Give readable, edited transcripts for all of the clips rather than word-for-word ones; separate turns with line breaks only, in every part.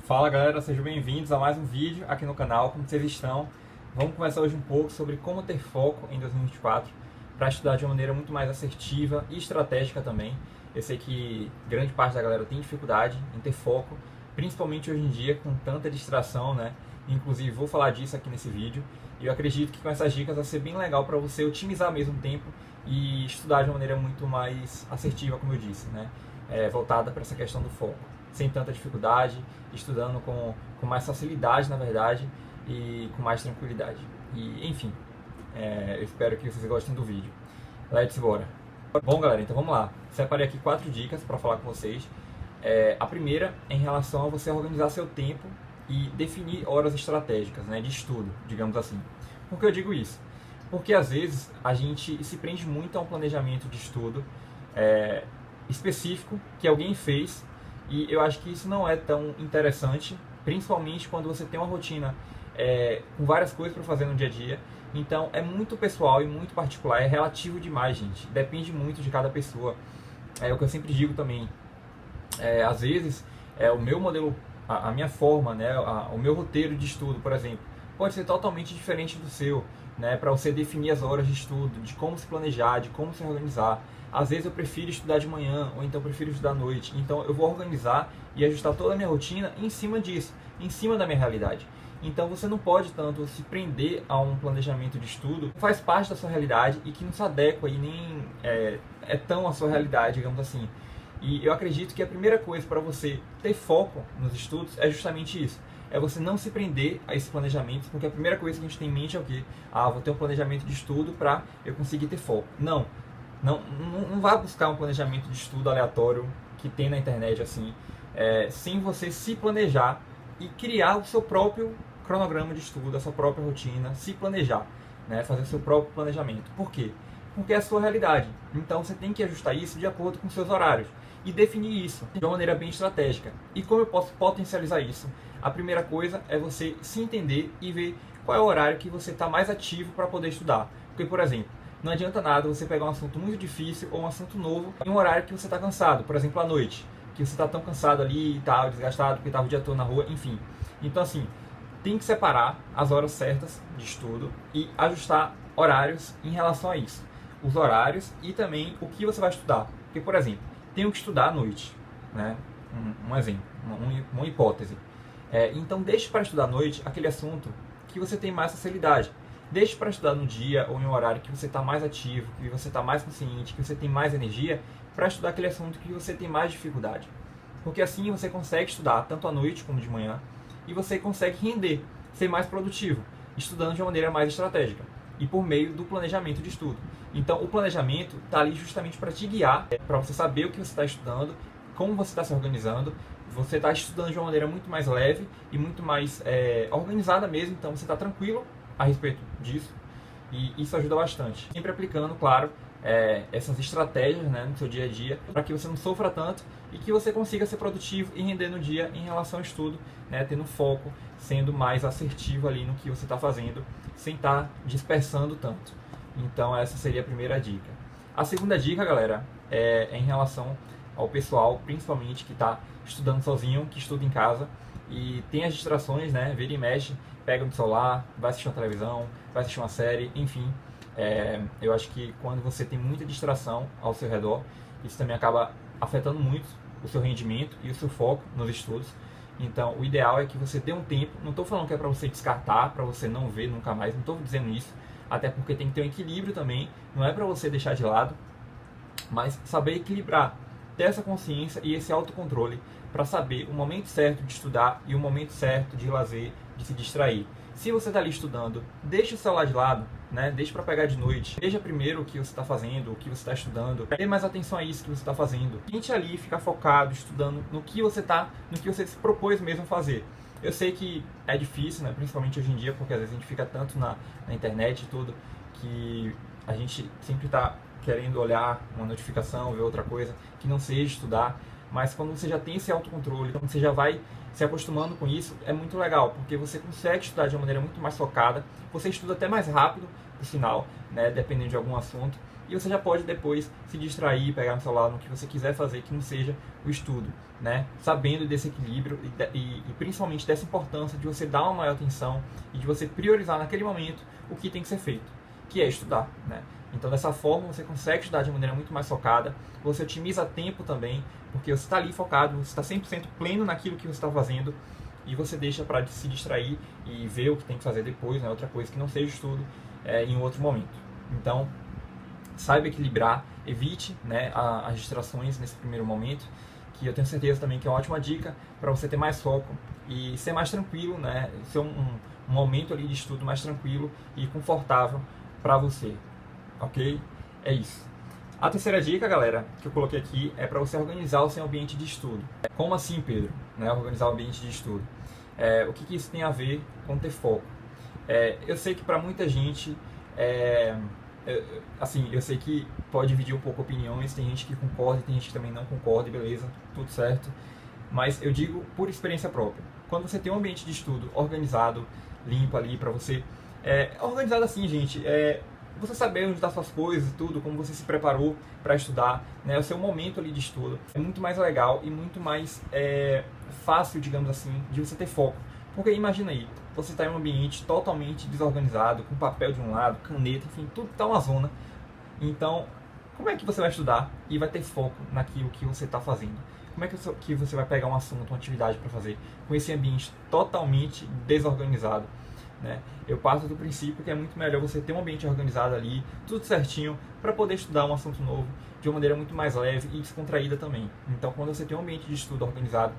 Fala galera, sejam bem-vindos a mais um vídeo aqui no canal. Como vocês estão? Vamos conversar hoje um pouco sobre como ter foco em 2024 para estudar de uma maneira muito mais assertiva e estratégica também. Eu sei que grande parte da galera tem dificuldade em ter foco, principalmente hoje em dia com tanta distração, né? Inclusive vou falar disso aqui nesse vídeo e eu acredito que com essas dicas vai ser bem legal para você otimizar mesmo o tempo e estudar de uma maneira muito mais assertiva, como eu disse, né? Voltada para essa questão do foco, sem tanta dificuldade, estudando com mais facilidade, na verdade, e com mais tranquilidade. E, enfim, eu espero que vocês gostem do vídeo. Let's bora! Bom, galera, então vamos lá. Separei aqui 4 dicas para falar com vocês. A primeira é em relação a você organizar seu tempo e definir horas estratégicas, né, de estudo, digamos assim. Por que eu digo isso? Porque às vezes a gente se prende muito a um planejamento de estudo específico que alguém fez, e eu acho que isso não é tão interessante, principalmente quando você tem uma rotina com várias coisas para fazer no dia a dia. Então é muito pessoal e muito particular, é relativo demais, gente. Depende muito de cada pessoa. É o que eu sempre digo também. Às vezes o meu modelo, a minha forma, né, o meu roteiro de estudo, por exemplo, pode ser totalmente diferente do seu, né, para você definir as horas de estudo, de como se planejar, de como se organizar. Às vezes eu prefiro estudar de manhã, ou então eu prefiro estudar à noite. Então eu vou organizar e ajustar toda a minha rotina em cima disso, em cima da minha realidade. Então você não pode tanto se prender a um planejamento de estudo que faz parte da sua realidade e que não se adequa e nem é tão a sua realidade, digamos assim. E eu acredito que a primeira coisa para você ter foco nos estudos é justamente isso. É você não se prender a esse planejamento, porque a primeira coisa que a gente tem em mente é o quê? Vou ter um planejamento de estudo para eu conseguir ter foco. Não vá buscar um planejamento de estudo aleatório que tem na internet, assim, sem você se planejar e criar o seu próprio cronograma de estudo, a sua própria rotina, se planejar, né? Fazer o seu próprio planejamento. Por quê? Porque é a sua realidade. Então você tem que ajustar isso de acordo com os seus horários e definir isso de uma maneira bem estratégica. E como eu posso potencializar isso? A primeira coisa é você se entender e ver qual é o horário que você está mais ativo para poder estudar. Porque, por exemplo, não adianta nada você pegar um assunto muito difícil ou um assunto novo em um horário que você está cansado, por exemplo, à noite, que você está tão cansado ali e tal, desgastado porque estava o dia todo na rua, enfim. Então, assim, tem que separar as horas certas de estudo e ajustar horários em relação a isso. Os horários e também o que você vai estudar. Porque, por exemplo, tenho que estudar à noite, né? Um exemplo, uma hipótese. Então, deixe para estudar à noite aquele assunto que você tem mais facilidade. Deixe para estudar no dia ou em um horário que você está mais ativo, que você está mais consciente, que você tem mais energia, para estudar aquele assunto que você tem mais dificuldade. Porque assim você consegue estudar tanto à noite como de manhã e você consegue render, ser mais produtivo, estudando de uma maneira mais estratégica e por meio do planejamento de estudo. Então o planejamento está ali justamente para te guiar, para você saber o que você está estudando, como você está se organizando. Você está estudando de uma maneira muito mais leve e muito mais organizada mesmo, então você está tranquilo a respeito disso, e isso ajuda bastante. Sempre aplicando, claro, essas estratégias, né, no seu dia a dia, para que você não sofra tanto e que você consiga ser produtivo e render no dia em relação ao estudo, né, tendo foco, sendo mais assertivo ali no que você está fazendo, sem estar dispersando tanto. Então essa seria a primeira dica. A segunda dica, galera, é em relação ao pessoal, principalmente que está estudando sozinho, que estuda em casa e tem as distrações, né, vira e mexe, pega no celular, vai assistir uma televisão, vai assistir uma série, enfim. Eu acho que quando você tem muita distração ao seu redor, isso também acaba afetando muito o seu rendimento e o seu foco nos estudos. Então, o ideal é que você dê um tempo. Não estou falando que é para você descartar, para você não ver nunca mais, não estou dizendo isso, até porque tem que ter um equilíbrio também, não é para você deixar de lado, mas saber equilibrar, ter essa consciência e esse autocontrole para saber o momento certo de estudar e o momento certo de lazer, de se distrair. Se você está ali estudando, deixe o celular de lado, né? Deixe para pegar de noite. Veja primeiro o que você está fazendo, o que você está estudando. Dê mais atenção a isso que você está fazendo. Tente ali ficar focado, estudando no que você se propôs mesmo a fazer. Eu sei que é difícil, né? Principalmente hoje em dia, porque às vezes a gente fica tanto na internet e tudo, que a gente sempre está querendo olhar uma notificação, ver outra coisa, que não seja estudar. Mas quando você já tem esse autocontrole, quando você já vai se acostumando com isso, é muito legal, porque você consegue estudar de uma maneira muito mais focada, você estuda até mais rápido, por sinal, né, dependendo de algum assunto, e você já pode depois se distrair, pegar no celular no que você quiser fazer que não seja o estudo, né? Sabendo desse equilíbrio e principalmente dessa importância de você dar uma maior atenção e de você priorizar naquele momento o que tem que ser feito, que é estudar, né? Então dessa forma você consegue estudar de maneira muito mais focada, você otimiza tempo também, porque você está ali focado, você está 100% pleno naquilo que você está fazendo, e você deixa para se distrair e ver o que tem que fazer depois, né? Outra coisa que não seja estudo, em outro momento. Então, saiba equilibrar, evite, né, as distrações nesse primeiro momento, que eu tenho certeza também que é uma ótima dica para você ter mais foco e ser mais tranquilo, né? Ser um momento ali de estudo mais tranquilo e confortável para você, ok? É isso. A terceira dica, galera, que eu coloquei aqui é para você organizar o seu ambiente de estudo. Como assim, Pedro? Né, organizar o ambiente de estudo. O que isso tem a ver com ter foco? Eu sei que para muita gente, assim, eu sei que pode dividir um pouco opiniões, tem gente que concorda, tem gente que também não concorda, beleza, tudo certo. Mas eu digo por experiência própria. Quando você tem um ambiente de estudo organizado, limpo ali para você, organizado assim, gente, você saber onde estão suas coisas e tudo, como você se preparou para estudar, né? O seu momento ali de estudo é muito mais legal e muito mais fácil, digamos assim, de você ter foco. Porque imagina aí, você está em um ambiente totalmente desorganizado, com papel de um lado, caneta, enfim, tudo está uma zona. Então, como é que você vai estudar e vai ter foco naquilo que você está fazendo? Como é que você vai pegar um assunto, uma atividade para fazer com esse ambiente totalmente desorganizado? Né? Eu parto do princípio que é muito melhor você ter um ambiente organizado ali, tudo certinho, para poder estudar um assunto novo de uma maneira muito mais leve e descontraída também. Então, quando você tem um ambiente de estudo organizado,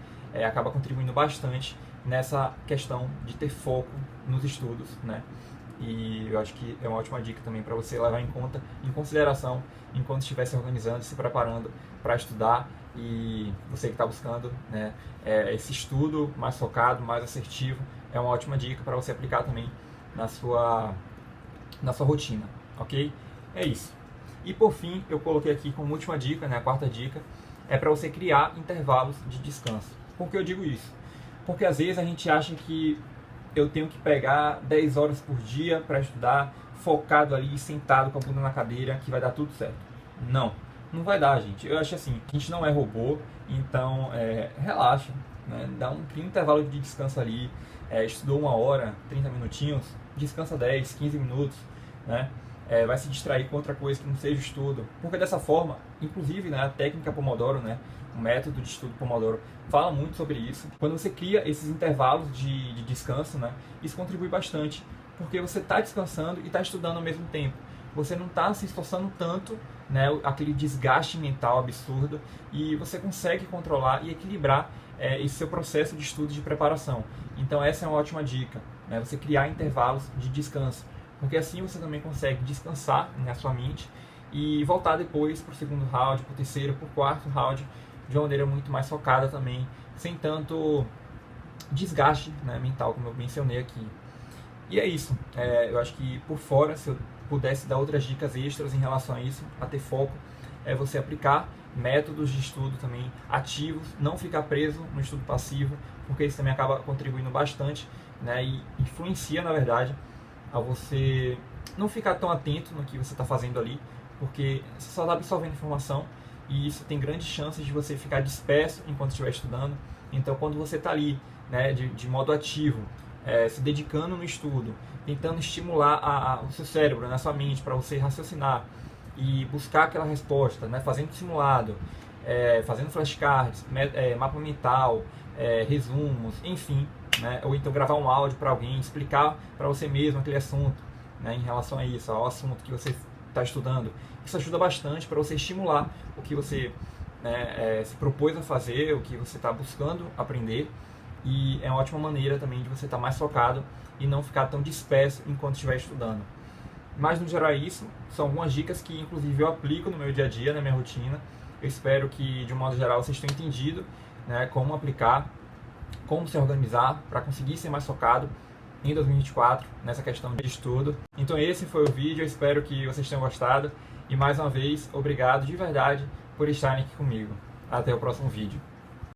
acaba contribuindo bastante nessa questão de ter foco nos estudos, né? E eu acho que é uma ótima dica também para você levar em consideração, enquanto estiver se organizando, se preparando para estudar, e você que está buscando, né, esse estudo mais focado, mais assertivo, é uma ótima dica para você aplicar também na sua rotina, ok? É isso. E por fim, eu coloquei aqui como última dica, né, a quarta dica, é para você criar intervalos de descanso. Por que eu digo isso? Porque às vezes a gente acha que eu tenho que pegar 10 horas por dia para estudar, focado ali, sentado com a bunda na cadeira, que vai dar tudo certo. Não vai dar, gente. Eu acho assim, a gente não é robô, então relaxa, né? Cria um intervalo de descanso ali, estudou 1 hora, 30 minutinhos, descansa 10, 15 minutos, né? Vai se distrair com outra coisa que não seja estudo, porque dessa forma, inclusive, né, a técnica Pomodoro, né, o método de estudo Pomodoro fala muito sobre isso. Quando você cria esses intervalos de descanso, né, isso contribui bastante, porque você está descansando e está estudando ao mesmo tempo. Você não está se esforçando tanto, né, aquele desgaste mental absurdo, e você consegue controlar e equilibrar esse seu processo de estudo e de preparação. Então essa é uma ótima dica, né, você criar intervalos de descanso, porque assim você também consegue descansar na sua mente e voltar depois para o segundo round, para o terceiro, para o quarto round, de uma maneira muito mais focada também, sem tanto desgaste, né, mental, como eu mencionei aqui. E é isso. Eu acho que por fora, se eu pudesse dar outras dicas extras em relação a isso, a ter foco, é você aplicar métodos de estudo também ativos, não ficar preso no estudo passivo, porque isso também acaba contribuindo bastante, né, e influencia, na verdade, a você não ficar tão atento no que você está fazendo ali, porque você só está absorvendo informação, e isso tem grandes chances de você ficar disperso enquanto estiver estudando. Então, quando você está ali, né, de modo ativo, se dedicando no estudo, tentando estimular o seu cérebro, na sua mente, para você raciocinar e buscar aquela resposta, né, fazendo simulado, fazendo flashcards, mapa mental, resumos, enfim, né, ou então gravar um áudio para alguém, explicar para você mesmo aquele assunto, né, em relação a isso, ao assunto que você está estudando. Isso ajuda bastante para você estimular o que você, né, se propôs a fazer, o que você está buscando aprender, e é uma ótima maneira também de você estar mais focado e não ficar tão disperso enquanto estiver estudando. Mas no geral é isso, são algumas dicas que inclusive eu aplico no meu dia a dia, na minha rotina. Eu espero que de um modo geral vocês tenham entendido, né, como aplicar, como se organizar para conseguir ser mais focado em 2024 nessa questão de estudo. Então esse foi o vídeo, eu espero que vocês tenham gostado e mais uma vez, obrigado de verdade por estarem aqui comigo. Até o próximo vídeo.